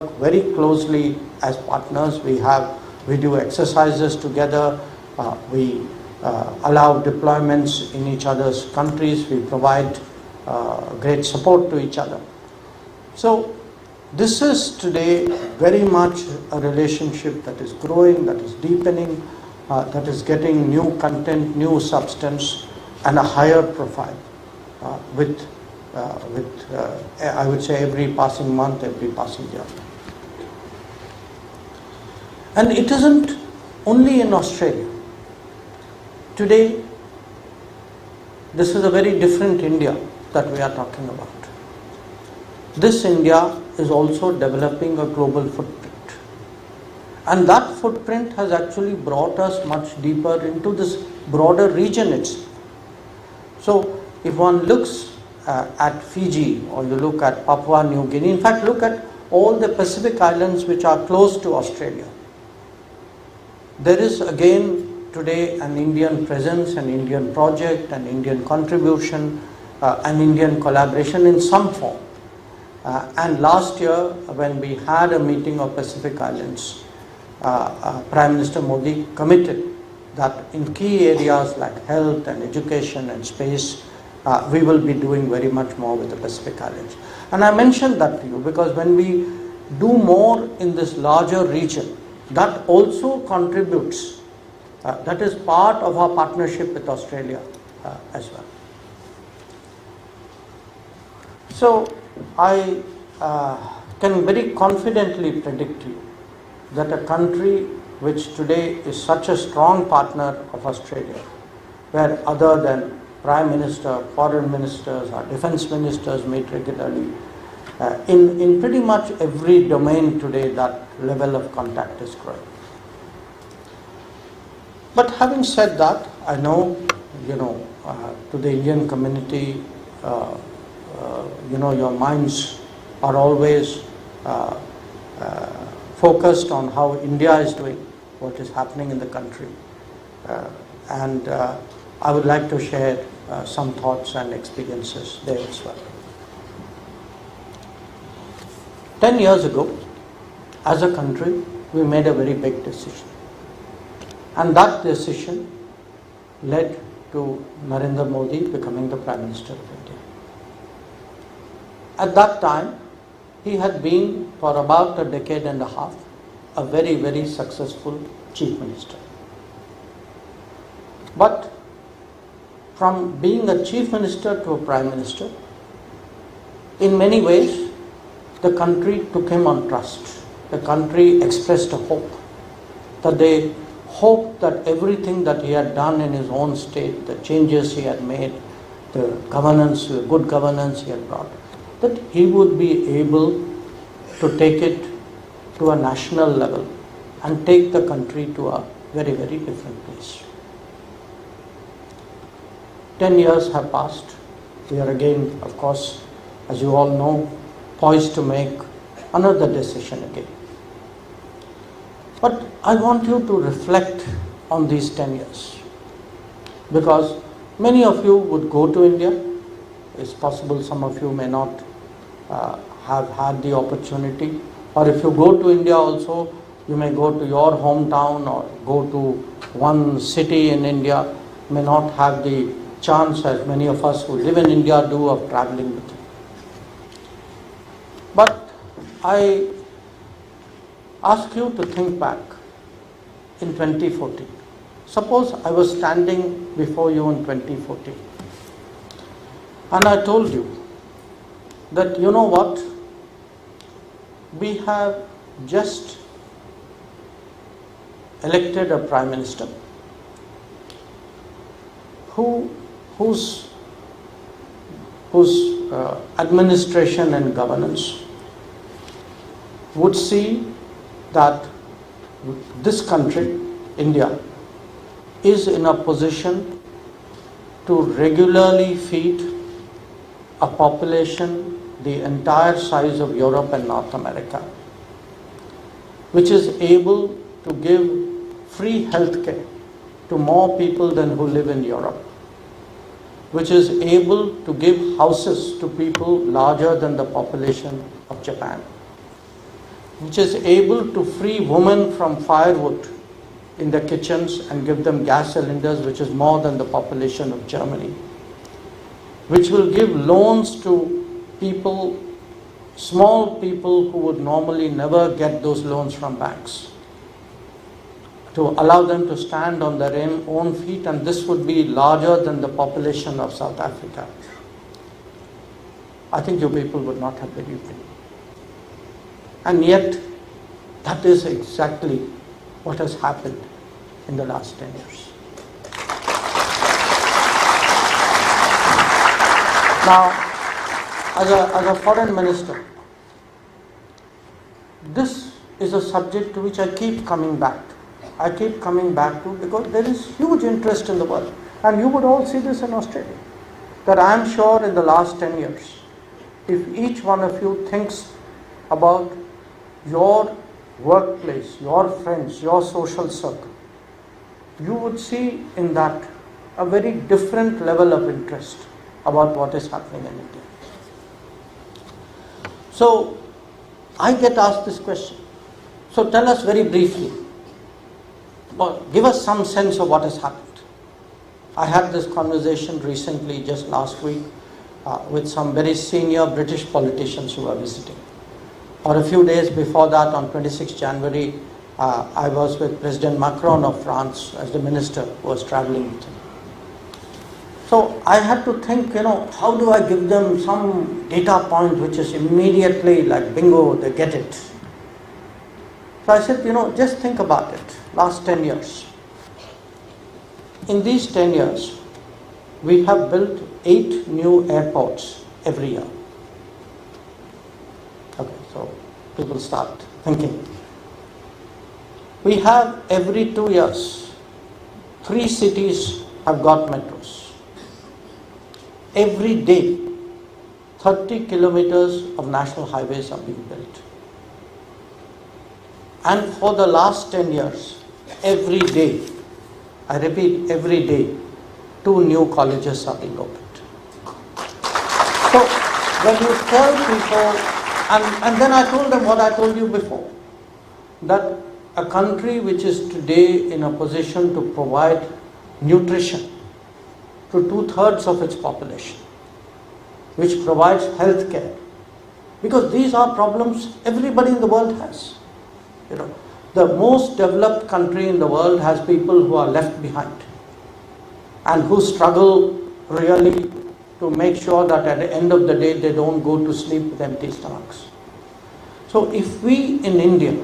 work very closely as partners. We do exercises together. We allow deployments in each other's countries. We provide great support to each other. So this is today very much a relationship that is growing, that is deepening, that is getting new content, new substance, and a higher profile with I would say every passing month, every passing year. And it isn't only in Australia. Today, this is a very different India that we are talking about. This India is also developing a global footprint. And that footprint has actually brought us much deeper into this broader region itself. So, if one looks at Fiji, or you look at Papua New Guinea, in fact look at all the Pacific islands which are close to Australia, there is again today an Indian presence, an Indian project, an Indian contribution, an Indian collaboration in some form. And last year when we had a meeting of Pacific Islands, Prime Minister Modi committed that in key areas like health and education and space, we will be doing very much more with the Pacific Islands. And I mentioned that to you because when we do more in this larger region, that also contributes, that is part of our partnership with Australia as well. So I can very confidently predict to you that a country which today is such a strong partner of Australia, where other than Prime Minister, Foreign Ministers, or Defence Ministers meet regularly, in pretty much every domain today that level of contact is growing. But having said that, I know, to the Indian community, your minds are always focused on how India is doing, what is happening in the country. And I would like to share some thoughts and experiences there as well. 10 years ago, as a country, we made a very big decision. And that decision led to Narendra Modi becoming the Prime Minister of India. At that time, he had been for about a decade and a half a very, very successful Chief Minister. But from being a Chief Minister to a Prime Minister, in many ways, the country took him on trust. The country expressed a hope, that they hoped that everything that he had done in his own state, the changes he had made, the governance, the good governance he had brought, that he would be able to take it to a national level and take the country to a very, very different place. 10 years have passed. We are again, of course, as you all know, poised to make another decision again. But I want you to reflect on these 10 years, because many of you would go to India. It's possible some of you may not have had the opportunity, or if you go to India also, you may go to your hometown or go to one city in India, may not have the chance, as many of us who live in India do, of traveling with you. But I ask you to think back in 2014. Suppose I was standing before you in 2014 and I told you that, you know what, we have just elected a Prime Minister whose administration and governance would see that this country, India, is in a position to regularly feed a population the entire size of Europe and North America, which is able to give free healthcare to more people than who live in Europe, which is able to give houses to people larger than the population of Japan, which is able to free women from firewood in the kitchens and give them gas cylinders, which is more than the population of Germany, which will give loans to people, small people who would normally never get those loans from banks, to allow them to stand on their own feet, and this would be larger than the population of South Africa. I think you people would not have believed me. And yet, that is exactly what has happened in the last 10 years. Now, as a foreign minister, this is a subject to which I keep coming back to. I keep coming back to because there is huge interest in the world. And you would all see this in Australia. That I am sure in the last 10 years, if each one of you thinks about your workplace, your friends, your social circle, you would see in that a very different level of interest about what is happening in India. So, I get asked this question. So tell us very briefly, give us some sense of what has happened. I had this conversation recently, just last week, with some very senior British politicians who were visiting. Or a few days before that, on 26 January, I was with President Macron of France as the minister who was traveling with him. So I had to think, how do I give them some data point which is immediately like bingo, they get it. So I said, just think about it, last 10 years. In these 10 years, we have built 8 new airports every year. Okay, so people start thinking. We have every 2 years, 3 cities have got metros. Every day, 30 kilometers of national highways are being built. And for the last 10 years, every day, I repeat, every day, 2 new colleges are being opened. So, when you tell people, and then I told them what I told you before, that a country which is today in a position to provide nutrition to 2/3 of its population, which provides health care, because these are problems everybody in the world has. The most developed country in the world has people who are left behind and who struggle really to make sure that at the end of the day they don't go to sleep with empty stomachs. So if we in India,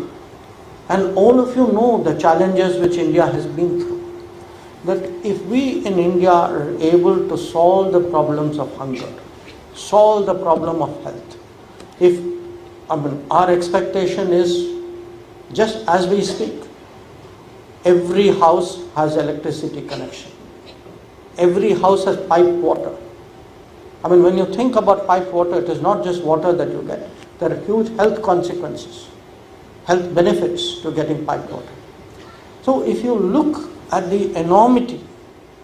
and all of you know the challenges which India has been through, that if we in India are able to solve the problems of hunger, solve the problem of health, our expectation is, just as we speak, every house has electricity connection. Every house has piped water. When you think about piped water, it is not just water that you get. There are huge health consequences, health benefits to getting piped water. So if you look at the enormity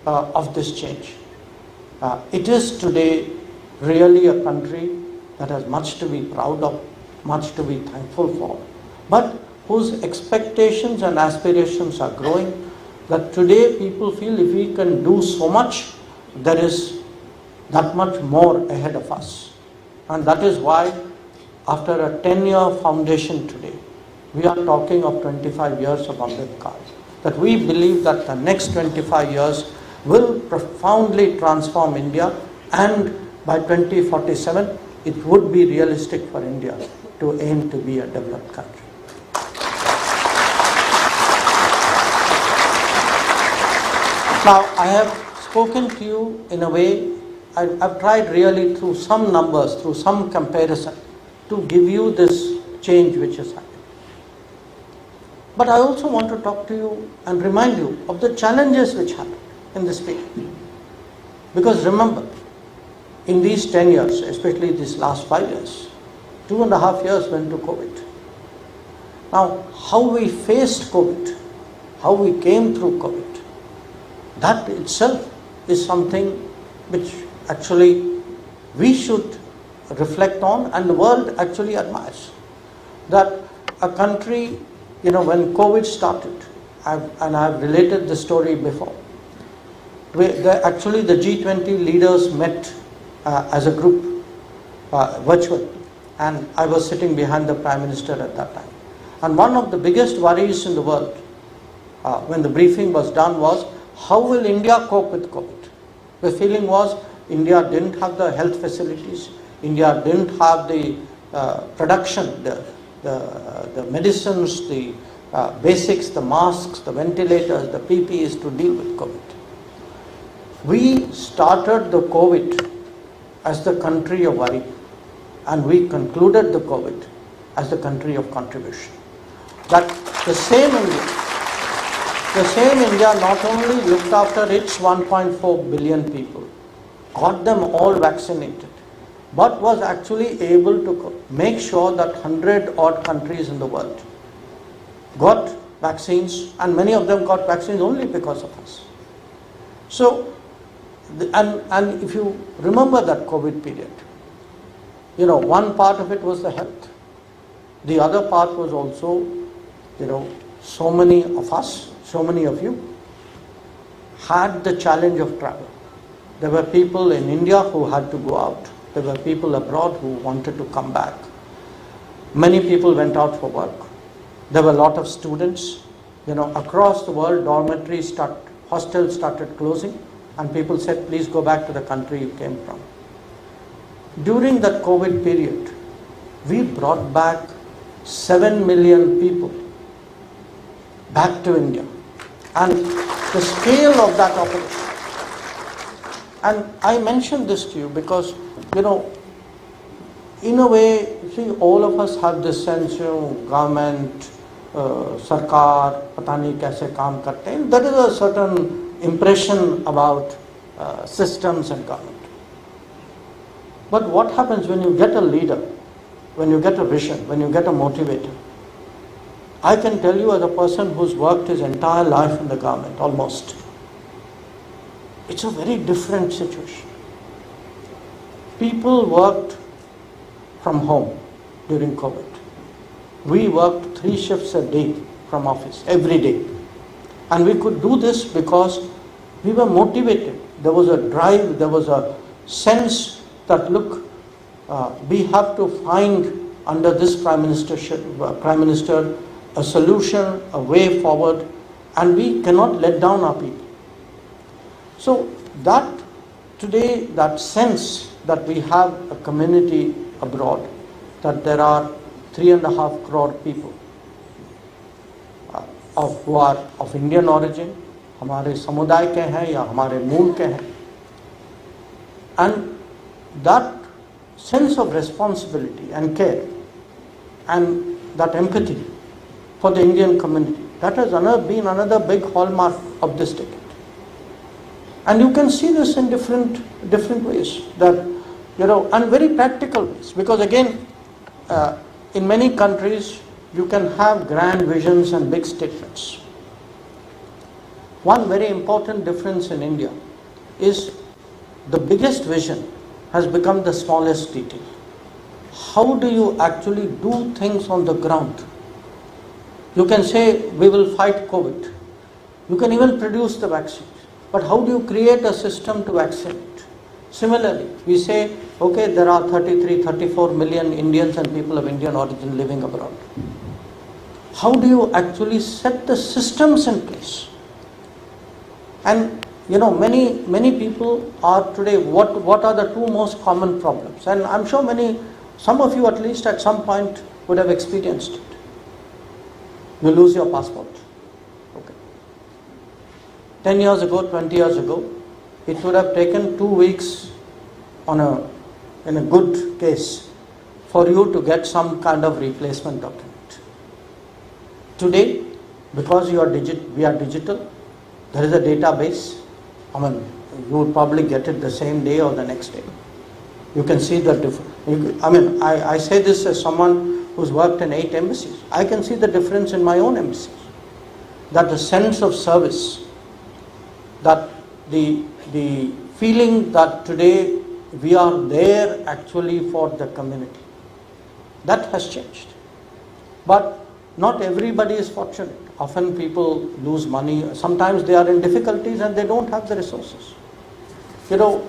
of this change, it is today really a country that has much to be proud of, much to be thankful for, but whose expectations and aspirations are growing, that today people feel if we can do so much, there is that much more ahead of us. And that is why, after a 10-year foundation today, we are talking of 25 years of Amrit Kaal. That we believe that the next 25 years will profoundly transform India, and by 2047, it would be realistic for India to aim to be a developed country. Now, I have spoken to you in a way, I've tried really through some numbers, through some comparison, to give you this change which has happened. But I also want to talk to you and remind you of the challenges which happened in this period. Because remember, in these 10 years, especially these last 5 years, 2.5 years went to COVID. Now, how we faced COVID, how we came through COVID, that itself is something which actually we should reflect on, and the world actually admires. That a country, when COVID started, and I've related the story before, actually the G20 leaders met as a group virtually, and I was sitting behind the Prime Minister at that time. And one of the biggest worries in the world when the briefing was done was, how will India cope with COVID? The feeling was India didn't have the health facilities, India didn't have the production, the medicines, the basics, the masks, the ventilators, the PPEs to deal with COVID. We started the COVID as the country of worry, and we concluded the COVID as the country of contribution. That the same India not only looked after its 1.4 billion people, got them all vaccinated, but was actually able to make sure that 100 odd countries in the world got vaccines, and many of them got vaccines only because of us. So, and if you remember that COVID period, one part of it was the health. The other part was also, so many of us, so many of you had the challenge of travel. There were people in India who had to go out. There were people abroad who wanted to come back. Many people went out for work. There were a lot of students. Across the world, dormitories hostels started closing, and people said, please go back to the country you came from. During that COVID period, we brought back 7 million people back to India. And the scale of that operation. And I mention this to you because, in a way, see, all of us have this sense, government, sarkar, pata nahi kaise kaam karte hain. There is a certain impression about systems and government. But what happens when you get a leader, when you get a vision, when you get a motivator? I can tell you, as a person who's worked his entire life in the government, almost, it's a very different situation. People worked from home during COVID. We worked 3 shifts a day from office, every day. And we could do this because we were motivated. There was a drive, there was a sense that, look, we have to find under this Prime Minister a solution, a way forward, and we cannot let down our people. So that today, that sense that we have a community abroad, that there are 3.5 crore people who are of Indian origin, हमारे समुदाय के हैं या हमारे मूल के हैं, and that sense of responsibility and care and that empathy for the Indian community, that has been another big hallmark of this decade. And you can see this in different ways, that and very practical ways, because again, in many countries you can have grand visions and big statements. One very important difference in India is the biggest vision has become the smallest detail. How do you actually do things on the ground? You can say we will fight COVID. You can even produce the vaccines. But how do you create a system to vaccinate? Similarly, we say, okay, there are 33, 34 million Indians and people of Indian origin living abroad. How do you actually set the systems in place? And many people are today, what are the 2 most common problems? And I'm sure some of you at least at some point would have experienced it. You lose your passport. Okay. 10 years ago, 20 years ago, it would have taken 2 weeks in a good case for you to get some kind of replacement document. Today, because we are digital, there is a database. You will probably get it the same day or the next day. You can see the difference. I say this as someone who's worked in 8 embassies. I can see the difference in my own embassies. That the sense of service, that the feeling that today we are there actually for the community, that has changed. But not everybody is fortunate. Often people lose money. Sometimes they are in difficulties and they don't have the resources. You know,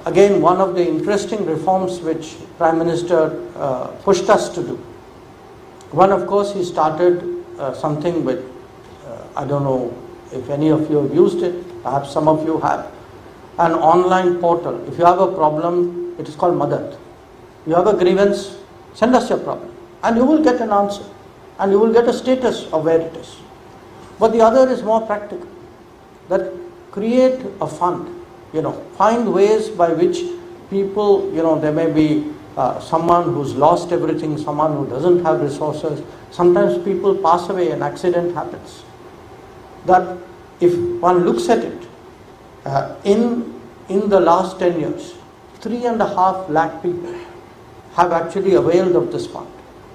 again, one of the interesting reforms which Prime Minister pushed us to do. One, of course, he started something with, I don't know if any of you have used it, perhaps some of you have, an online portal. If you have a problem, it is called Madad. You have a grievance, send us your problem, and you will get an answer, and you will get a status of where it is. But the other is more practical, that create a fund, find ways by which people, there may be someone who's lost everything, someone who doesn't have resources. Sometimes people pass away, an accident happens. That if one looks at it, in the last 10 years, 3.5 lakh people have actually availed of this fund,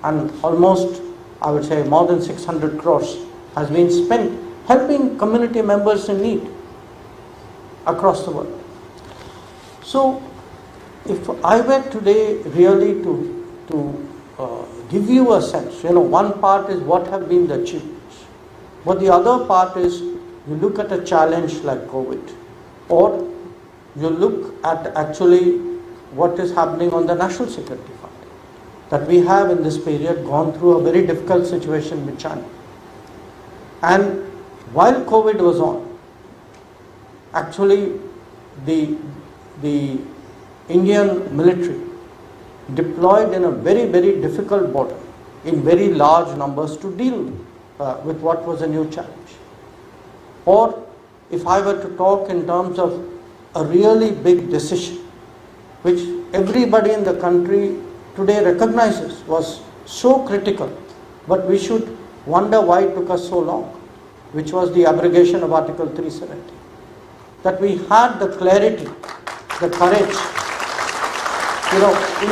and almost, I would say, more than 600 crores has been spent helping community members in need across the world. So, if I were today really to give you a sense, one part is what have been the achievements, but the other part is you look at a challenge like COVID, or you look at actually what is happening on the National Security Fund, that we have in this period gone through a very difficult situation with China. And while COVID was on, actually the Indian military deployed in a very, very difficult border in very large numbers to deal with what was a new challenge. Or if I were to talk in terms of a really big decision, which everybody in the country today recognizes was so critical, but we should wonder why it took us so long, which was the abrogation of Article 370. That we had the clarity, the courage, in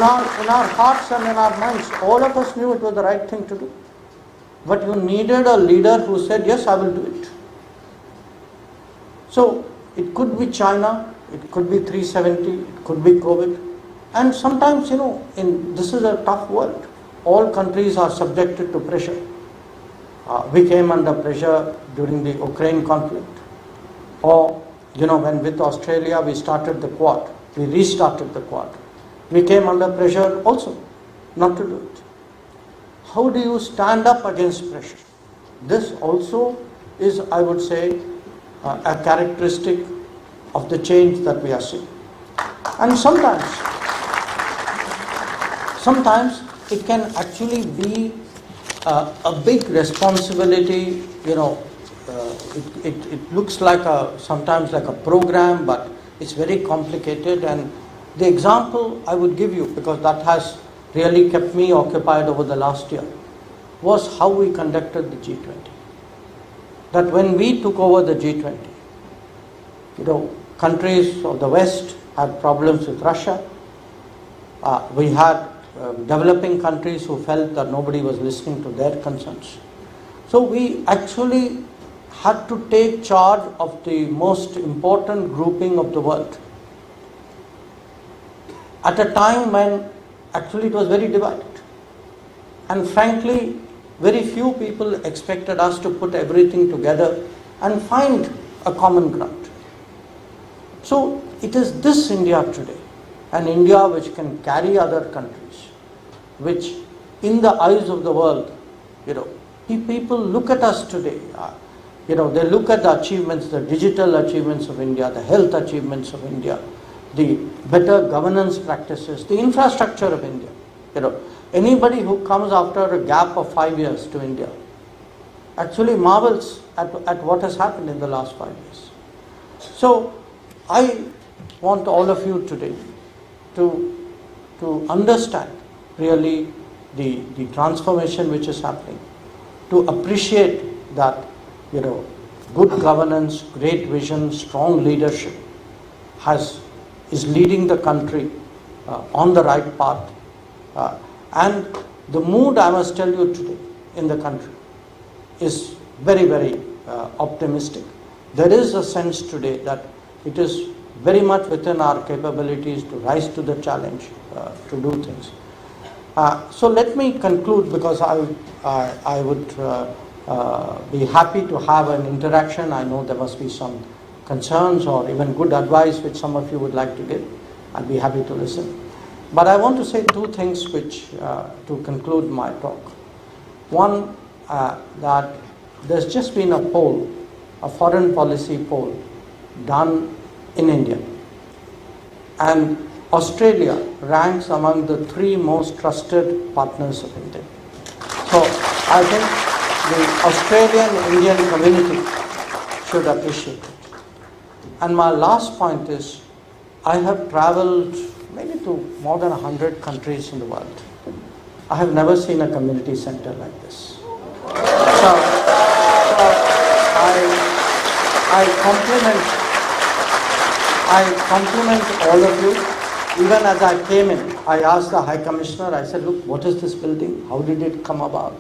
our hearts and in our minds, all of us knew it was the right thing to do. But you needed a leader who said, yes, I will do it. So it could be China, it could be 370, it could be COVID. And sometimes, this is a tough world. All countries are subjected to pressure. We came under pressure during the Ukraine conflict. Or, when with Australia we started the Quad, we restarted the Quad. We came under pressure also not to do it. How do you stand up against pressure? This also is, I would say, a characteristic of the change that we are seeing. And sometimes it can actually be a big responsibility. It looks like sometimes like a program, but it's very complicated. And the example I would give you, because that has really kept me occupied over the last year, was how we conducted the G20. That when we took over the G20, countries of the West had problems with Russia. We had developing countries who felt that nobody was listening to their concerns. So we actually had to take charge of the most important grouping of the world at a time when actually it was very divided. And frankly, very few people expected us to put everything together and find a common ground. So it is this India today, an India which can carry other countries, which in the eyes of the world, people look at us today, they look at the achievements, the digital achievements of India, the health achievements of India, the better governance practices, the infrastructure of India. Anybody who comes after a gap of 5 years to India actually marvels at what has happened in the last 5 years. So I want all of you today to understand really the transformation which is happening, to appreciate that good governance, great vision, strong leadership is leading the country on the right path. And the mood, I must tell you today, in the country is very, very optimistic. There is a sense today that it is very much within our capabilities to rise to the challenge, to do things. So let me conclude, because I would be happy to have an interaction. I know there must be some concerns or even good advice which some of you would like to give. I'd be happy to listen. But I want to say two things which to conclude my talk. One, that there's just been a poll, a foreign policy poll done in India, and Australia ranks among the 3 most trusted partners of India. So I think the Australian-Indian community should appreciate it. And my last point is, I have traveled maybe to more than 100 countries in the world. I have never seen a community center like this. So I compliment all of you. Even as I came in, I asked the High Commissioner, I said, look, what is this building? How did it come about?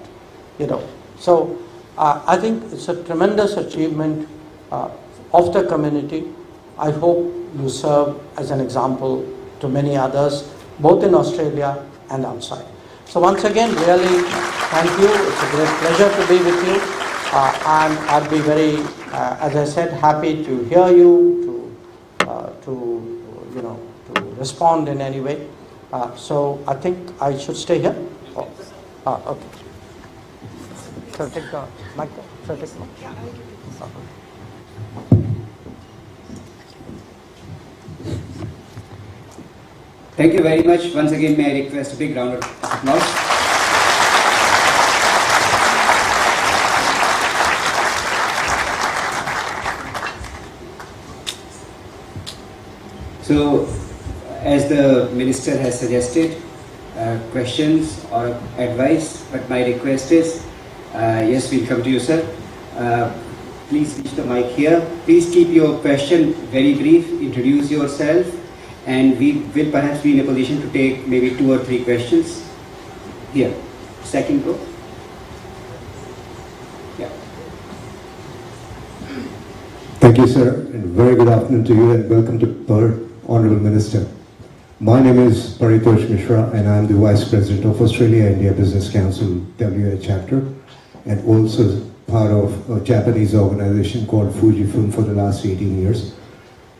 So I think it's a tremendous achievement of the community. I hope you serve as an example to many others, both in Australia and outside. So once again, really thank you. It's a great pleasure to be with you. And I'll be very, as I said, happy to hear you, to respond in any way. So I think I should stay here. Okay. So take the mic. So take the mic. Thank you very much. Once again, may I request a big round of applause. So, as the Minister has suggested, questions or advice, but my request is, yes, we'll come to you, sir. Please reach the mic here. Please keep your question very brief, introduce yourself, and we will perhaps be in a position to take maybe 2 or 3 questions. Here, second row. Yeah. Thank you, sir, and very good afternoon to you, and welcome to Perth, Honourable Minister. My name is Paritosh Mishra, and I am the Vice President of Australia-India Business Council WA chapter, and also part of a Japanese organization called Fujifilm for the last 18 years.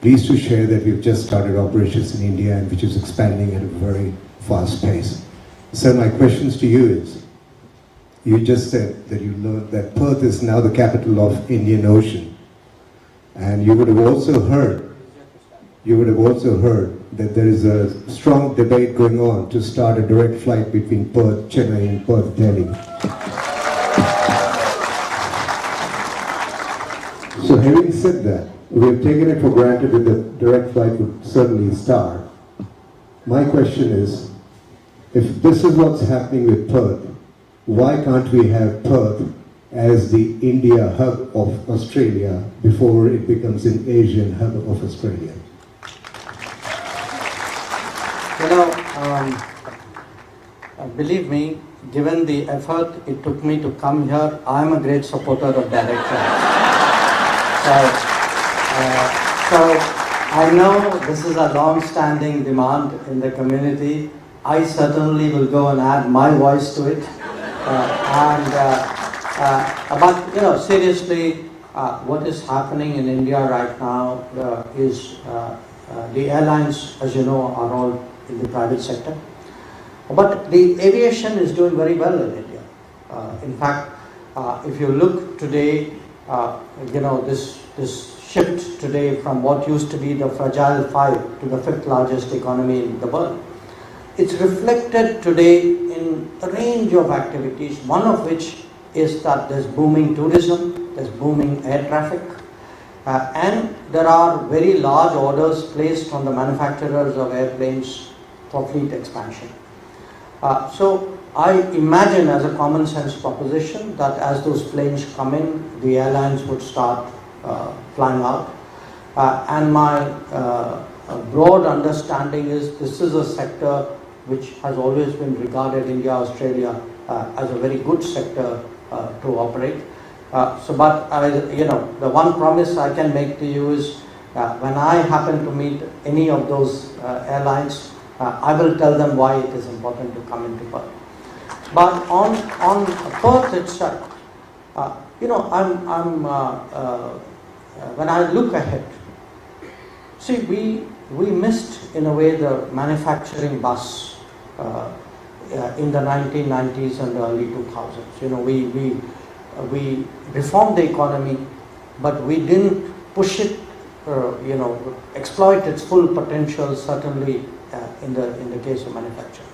Pleased to share that we've just started operations in India, and which is expanding at a very fast pace. Sir, my questions to you is, you just said that you learned that Perth is now the capital of Indian Ocean, and you would have also heard that there is a strong debate going on to start a direct flight between Perth, Chennai and Perth, Delhi. So having said that, we have taken it for granted that the direct flight would certainly start. My question is, if this is what's happening with Perth, why can't we have Perth as the India hub of Australia before it becomes an Asian hub of Australia? Believe me, given the effort it took me to come here, I am a great supporter of direct flight. So I know this is a long-standing demand in the community. I certainly will go and add my voice to it. But seriously, what is happening in India right now is the airlines, as you know, are all in the private sector. But the aviation is doing very well in India. In fact, if you look today, this shift today from what used to be the fragile 5 to the 5th largest economy in the world, it's reflected today in a range of activities, one of which is that there's booming tourism, there's booming air traffic, and there are very large orders placed on the manufacturers of airplanes for fleet expansion. So I imagine, as a common sense proposition, that as those planes come in, the airlines would start flying out. And my broad understanding is this is a sector which has always been regarded, India, Australia, as a very good sector to operate. But the one promise I can make to you is when I happen to meet any of those airlines, I will tell them why it is important to come into Perth. But on Perth itself, when I look ahead, see, we missed in a way the manufacturing bus in the 1990s and the early 2000s. We reformed the economy, but we didn't push it, exploit its full potential, certainly in the case of manufacturing.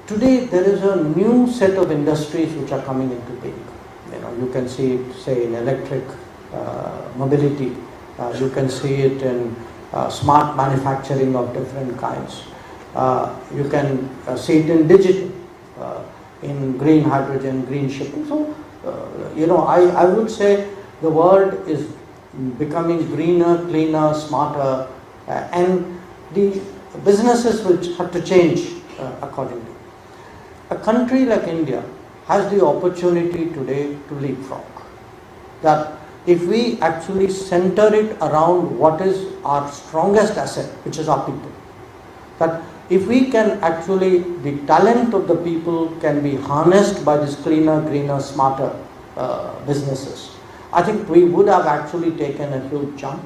Today there is a new set of industries which are coming into being. You can see it, say, in electric mobility. You can see it in smart manufacturing of different kinds. You can see it in digital, in green hydrogen, green shipping. So, I would say the world is becoming greener, cleaner, smarter, and the businesses will have to change accordingly. A country like India has the opportunity today to leapfrog. That if we actually center it around what is our strongest asset, which is our people, that if we can actually, the talent of the people can be harnessed by these cleaner, greener, smarter businesses, I think we would have actually taken a huge jump.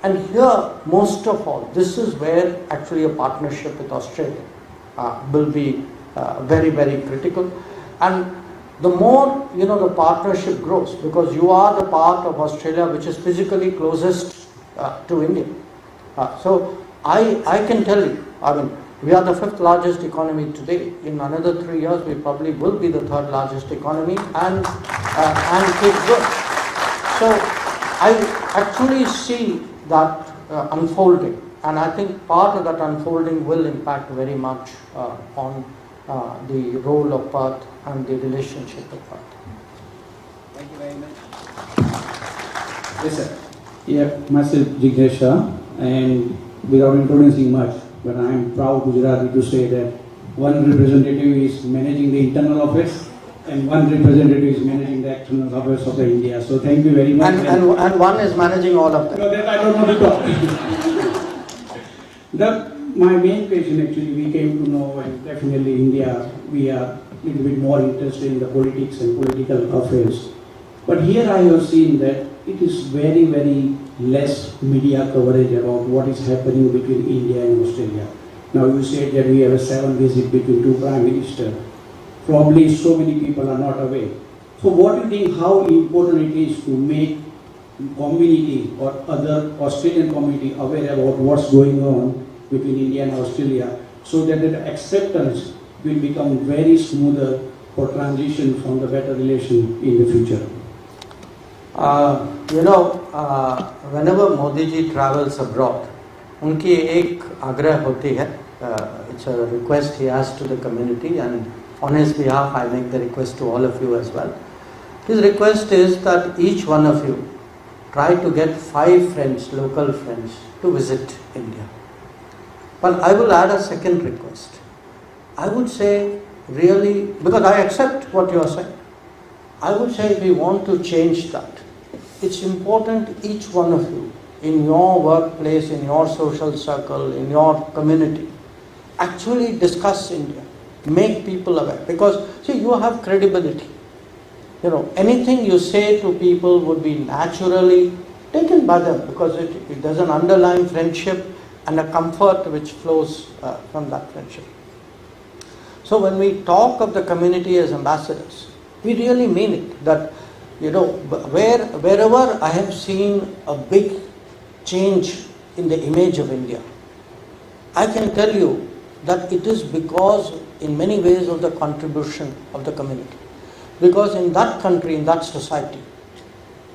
And here, most of all, this is where actually a partnership with Australia will be very, very critical. And the more the partnership grows, because you are the part of Australia which is physically closest to India. So I can tell you, we are the 5th largest economy today. In another 3 years, we probably will be the 3rd largest economy, and keep good. So I actually see that unfolding, and I think part of that unfolding will impact very much on the role of Perth and the relationship with Perth. Thank you very much. Yes, sir. Yeah, myself Jignesh Shah, and without introducing much, but I am proud Gujarati to say that one representative is managing the internal affairs and one representative is managing the external affairs of India. So thank you very much. And one is managing all of them. No, that I don't know to talk. My main question actually, we came to know, and definitely India, we are a little bit more interested in the politics and political affairs. But here I have seen that it is very, very less media coverage about what is happening between India and Australia. Now you said that we have a 7 visit between 2 prime ministers. Probably so many people are not aware. So what do you think, how important it is to make community or other Australian community aware about what's going on between India and Australia, so that the acceptance will become very smoother for transition from the better relation in the future? Whenever Modi ji travels abroad, उनकी एक आग्रह होती है, it's a request he has to the community, and on his behalf I make the request to all of you as well. His request is that each one of you try to get 5 friends, local friends, to visit India. But I will add a second request. I would say, really, because I accept what you are saying, I would say if we want to change that, it's important each one of you, in your workplace, in your social circle, in your community, actually discuss India, make people aware. Because, see, you have credibility. Anything you say to people would be naturally taken by them, because there's an underlying friendship and a comfort which flows from that friendship. So when we talk of the community as ambassadors, we really mean it. That wherever I have seen a big change in the image of India, I can tell you that it is because in many ways of the contribution of the community. Because in that country, in that society,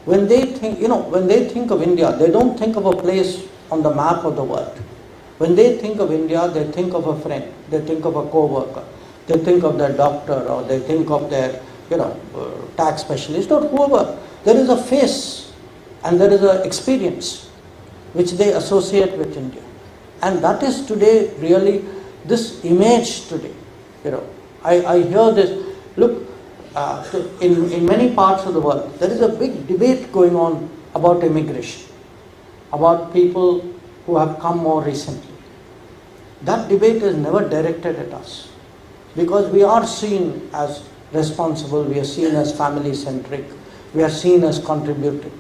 when they think of India, they don't think of a place on the map of the world. When they think of India, they think of a friend, they think of a co-worker, they think of their doctor, or they think of their tax specialist, or whoever. There is a face and there is an experience which they associate with India. And that is today really this image today. I hear this. Look, in many parts of the world, there is a big debate going on about immigration, about people who have come more recently. that debate is never directed at us, because we are seen as responsible, we are seen as family-centric, we are seen as contributing.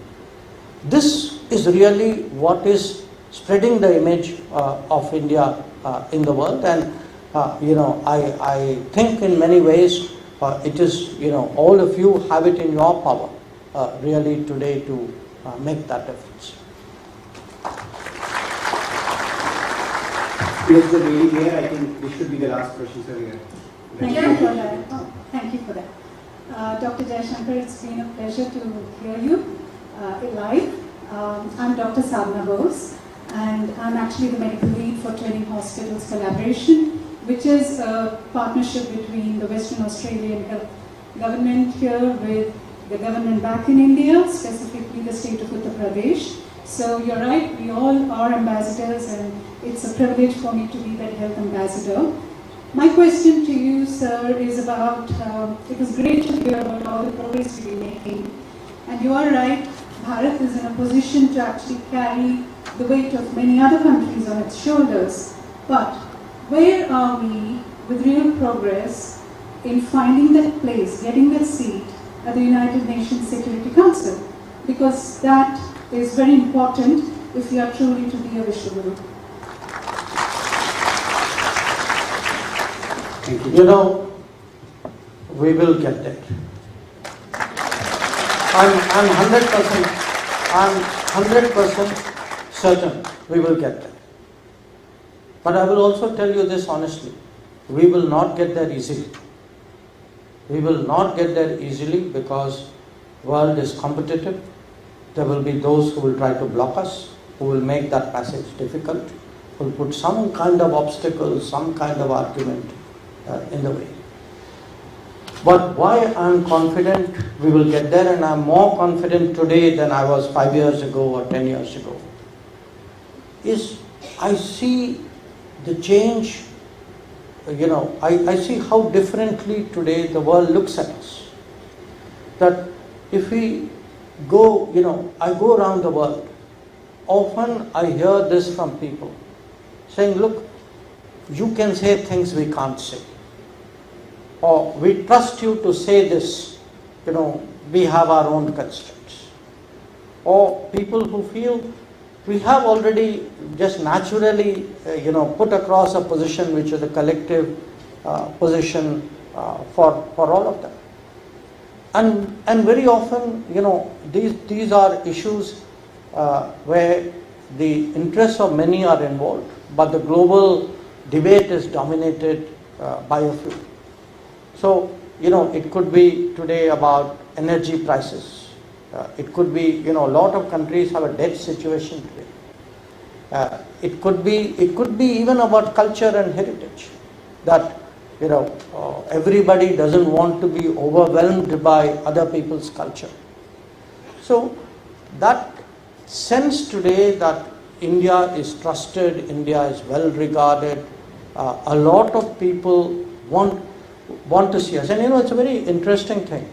This is really what is spreading the image of India in the world, and I think in many ways it is, all of you have it in your power really today to make that difference. Yes, the lady here, I think this should be the last question, sir. Here. Thank you for that. Oh, thank you for that. Dr. Jaishankar, it's been a pleasure to hear you live. I'm Dr. Sadhana Bose, and I'm actually the medical lead for Training Hospitals Collaboration, which is a partnership between the Western Australian government here with the government back in India, specifically the state of Uttar Pradesh. So you're right, we all are ambassadors, and it's a privilege for me to be that health ambassador. My question to you, sir, is about, it was great to hear about all the progress we've been making. And you are right, Bharat is in a position to actually carry the weight of many other countries on its shoulders. But where are we with real progress in finding that place, getting that seat at the United Nations Security Council? Because that is very important if we are truly to be a Vishwaguru. Thank you. We will get there. I'm 100% certain we will get there. But I will also tell you this honestly, we will not get there easily. We will not get there easily because the world is competitive. There will be those who will try to block us, who will make that passage difficult, who will put some kind of obstacle, some kind of argument in the way. But why I'm confident we will get there, and I'm more confident today than I was 5 years ago or 10 years ago, is I see the change, I see how differently today the world looks at us. That if we go, I go around the world, often I hear this from people saying, look, you can say things we can't say. Or we trust you to say this, we have our own constraints. Or people who feel we have already just naturally, put across a position which is a collective position for all of them. And very often, these are issues where the interests of many are involved, but the global debate is dominated by a few. So, it could be today about energy prices. It could be, a lot of countries have a debt situation today. It could be even about culture and heritage. That, everybody doesn't want to be overwhelmed by other people's culture. So, that sense today that India is trusted, India is well regarded, a lot of people want to see us. And it's a very interesting thing.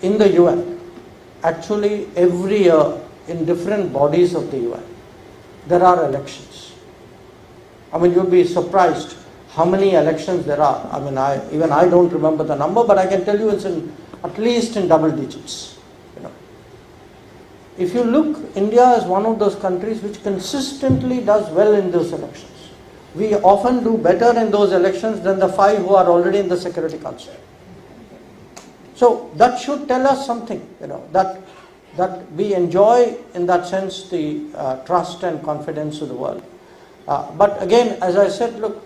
In the UN, actually every year in different bodies of the UN, there are elections. You'll be surprised how many elections there are. Even I don't remember the number, but I can tell you it's at least in double digits. If you look, India is one of those countries which consistently does well in those elections. We often do better in those elections than the 5 who are already in the Security Council. So that should tell us something, that we enjoy in that sense the trust and confidence of the world. But again, as I said, look,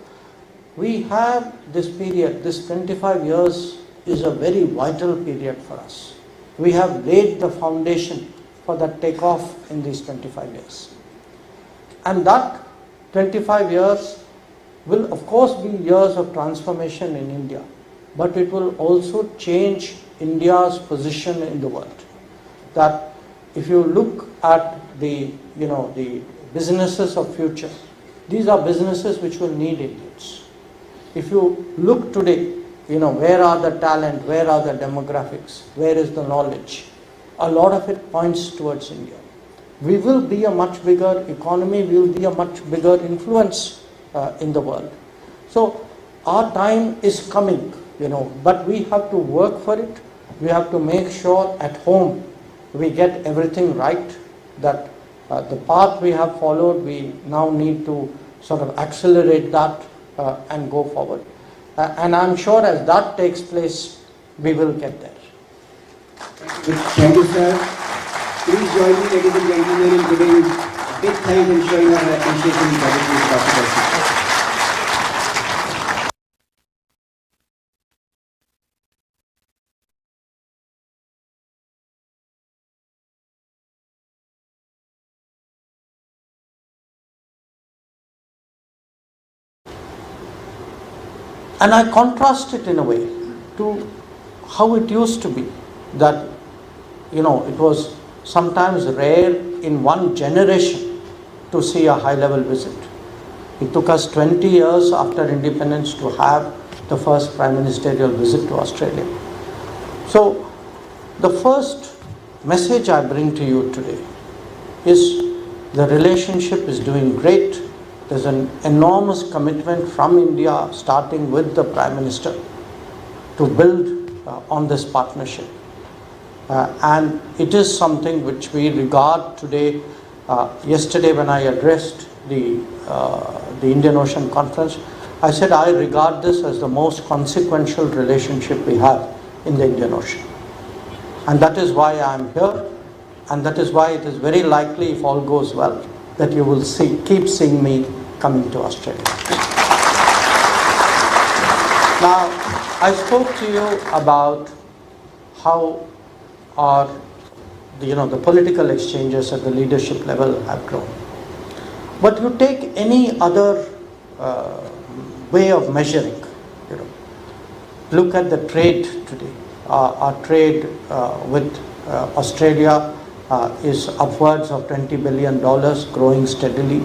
we have this period, this 25 years is a very vital period for us. We have laid the foundation for that takeoff in these 25 years. And that 25 years will of course be years of transformation in India, but it will also change India's position in the world. That if you look at the businesses of future, these are businesses which will need Indians. If you look today, where are the talent, where are the demographics, where is the knowledge? A lot of it points towards India. we will be a much bigger economy, we will be a much bigger influence in the world. So our time is coming, but we have to work for it. We have to make sure at home we get everything right, that the path we have followed, we now need to sort of accelerate that and go forward. And I'm sure as that takes place, we will get there. Thank you, sir. Please join me, ladies and gentlemen, in giving a big thanks and showing our appreciation and gratitude to Dr. Jaishankar. And I contrast it in a way to how it used to be, that it was sometimes rare in one generation to see a high-level visit. It took us 20 years after independence to have the first prime ministerial visit to Australia. So the first message I bring to you today is the relationship is doing great. There's an enormous commitment from India, starting with the Prime Minister, to build on this partnership. And it is something which we regard today. Yesterday when I addressed the Indian Ocean Conference, I said I regard this as the most consequential relationship we have in the Indian Ocean. And that is why I am here, and that is why it is very likely, if all goes well, that you will keep seeing me coming to Australia. Now, I spoke to you about how the political exchanges at the leadership level have grown. But you take any other way of measuring, look at the trade today. Our trade with Australia is upwards of $20 billion, growing steadily.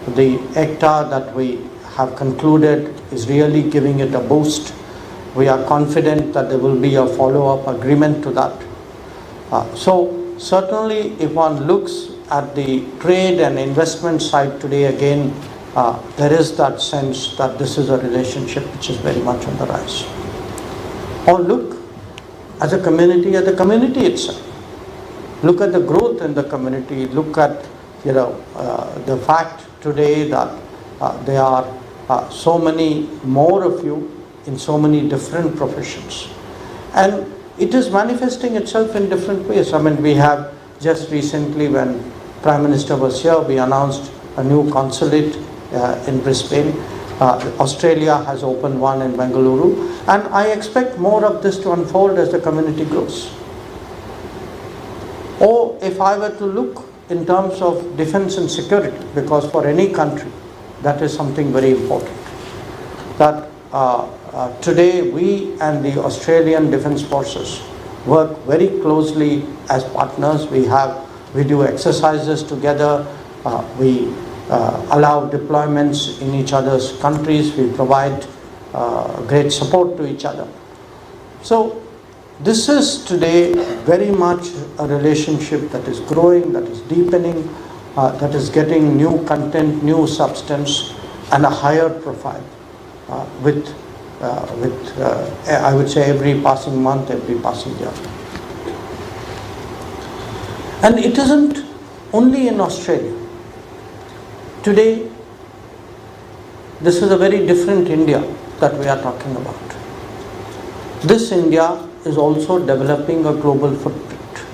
The ECTA that we have concluded is really giving it a boost. We are confident that there will be a follow-up agreement to that. So certainly if one looks at the trade and investment side today, again, there is that sense that this is a relationship which is very much on the rise. Or look as a community at the community itself. Look at the growth in the community. Look at the fact today that there are so many more of you in so many different professions, and it is manifesting itself in different ways. I mean, we have just recently, when Prime Minister was here, we announced a new consulate in Brisbane. Australia has opened one in Bengaluru, and I expect more of this to unfold as the community grows. Or if I were to look in terms of defense and security, because for any country that is something very important, that today we and the Australian Defence Forces work very closely as partners. We do exercises together, we allow deployments in each other's countries, we provide great support to each other. So this is today very much a relationship that is growing, that is deepening, that is getting new content, new substance, and a higher profile with I would say every passing month, every passing year. And it isn't only in Australia. Today, this is a very different India that we are talking about. This India is also developing a global footprint.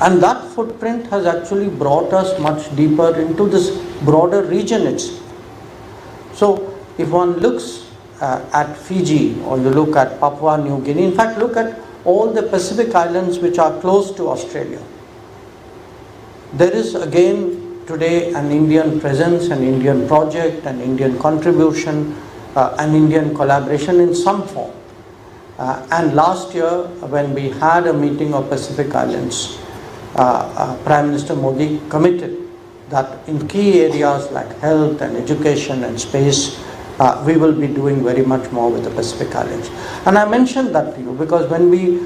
And that footprint has actually brought us much deeper into this broader region itself. So if one looks at Fiji, or you look at Papua New Guinea, in fact look at all the Pacific islands which are close to Australia, there is again today an Indian presence, an Indian project, an Indian contribution, an Indian collaboration in some form. And last year when we had a meeting of Pacific Islands, Prime Minister Modi committed that in key areas like health and education and space, we will be doing very much more with the Pacific Islands. And I mentioned that to you because when we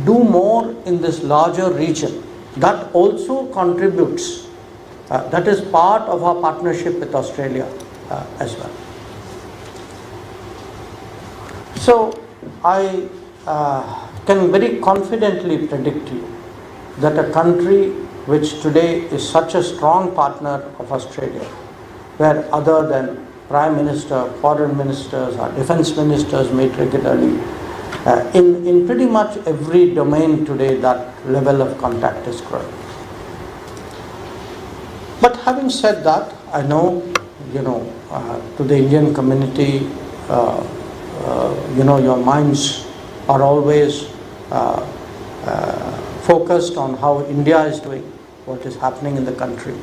do more in this larger region, that also contributes, that is part of our partnership with Australia as well. So I can very confidently predict to you that a country which today is such a strong partner of Australia, where other than Prime Minister, Foreign Ministers, or Defence Ministers meet regularly, in pretty much every domain today that level of contact is growing. But having said that, I know, to the Indian community, your minds are always focused on how India is doing, what is happening in the country.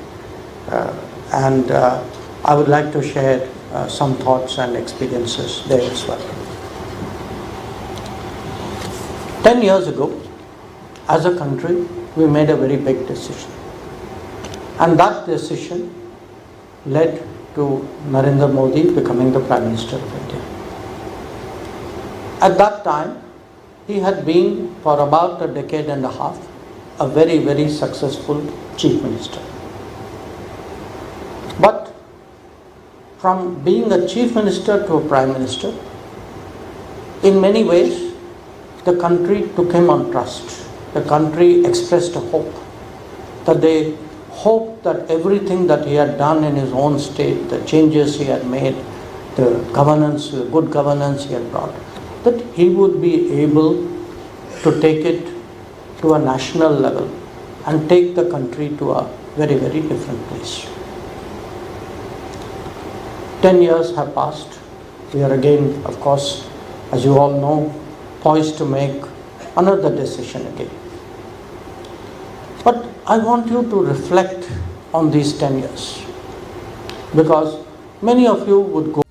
And I would like to share some thoughts and experiences there as well. 10 years ago, as a country, we made a very big decision. And that decision led to Narendra Modi becoming the Prime Minister of India. At that time, he had been for about a decade and a half a very, very successful Chief Minister. But from being a Chief Minister to a Prime Minister, in many ways, the country took him on trust. The country expressed a hope, that they hoped that everything that he had done in his own state, the changes he had made, the governance, the good governance he had brought, that he would be able to take it to a national level and take the country to a very, very different place. 10 years have passed. We are again, of course, as you all know, poised to make another decision again. But I want you to reflect on these 10 years, because many of you would go